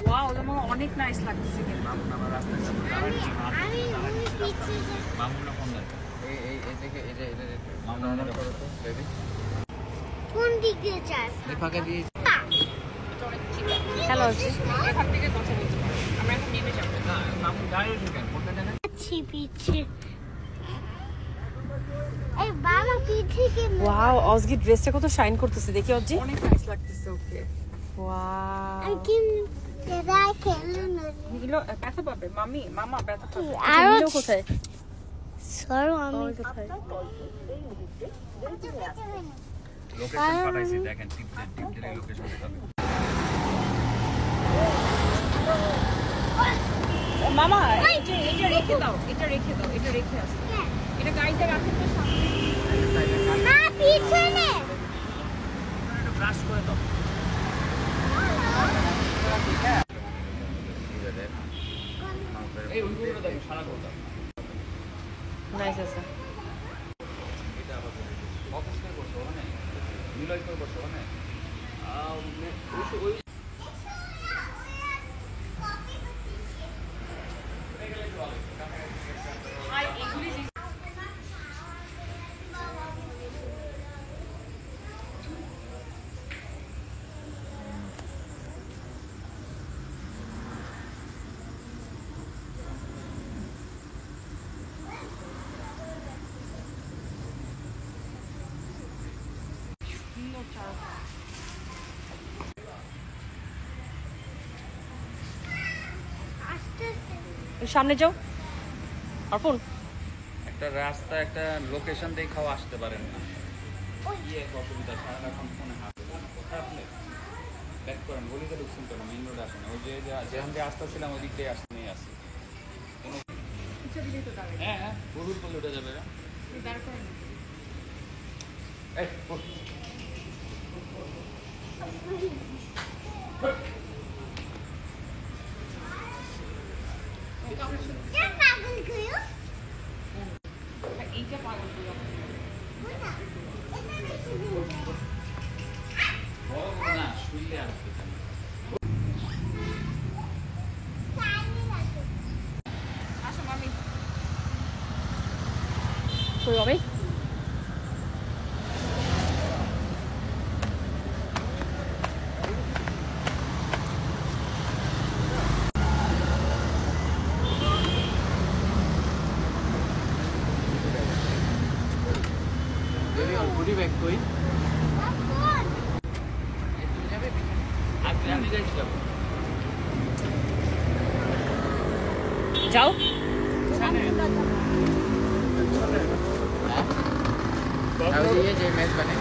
Wow, যেমন অনেক nice লাগতেছে কিন্তু। আমার রাস্তাটা মামুনা ফোন দেন। এই দেখে এই যে মামুনা করো তো বেবি। কোন দিকে যায়? এই ফাঁকা দিয়ে হ্যালো, এখান থেকে কথা বলছি। আমরা এখন নেমে যাব। না মামু দাঁড়িয়ে থাকেন, কোনটা জানেন? পিছে এই বাবা পিছে কি? ওয়াও, অজগি ড্রেসটা কত শাইন করতেছে, দেখি অজি। অনেক নাইস লাগতেছে ওকে। ওয়াও, কি এরা খেলে না? নিলো ব্যথা পাবে মামি, মামা ব্যথা পাবে। আর নিলো কোথায়? সরো আমি কোথায়? লোকেশন পাঠাইছি, দেখেন টিপ দিলে লোকেশন দেখাবে। মামা এটা রেখে দাও, এটা রেখে আসো। এটা গাড়িতে রাখো তো সামনে। না পিছনে একটু ব্রাশ করে দাও। এই ওইগুলো দেখো সারা করতে। নাইস আছে। এটা আবার অফিসে বসো মানে মিলাই করে বসো মানে ওই সামনে যাও অর্পণ। একটা রাস্তা একটা লোকেশন দেখাও আসতে পারেন না। কি এক অসুবিধা, সারাক্ষণ ফোনে হাতে কোথায় আপনি ব্যাক করেন, গলিতে ঢুকছেন কেন, মেইন রোডে আসেন। ওই যে যেখান দিয়ে আসতেছিলাম ওই দিক দিয়ে আসতেই আসি। হ্যাঁ হ্যাঁ গরুর পল্লে উঠে যাবে। পাগল কইও এইটা পাগল করো। না শুইলে আসতে চান। আসো মামি। কই মামি? গুডি ব্যাগ কই? আমি যাচ্ছি যাবো। যাও। যে ম্যাচ বানাই।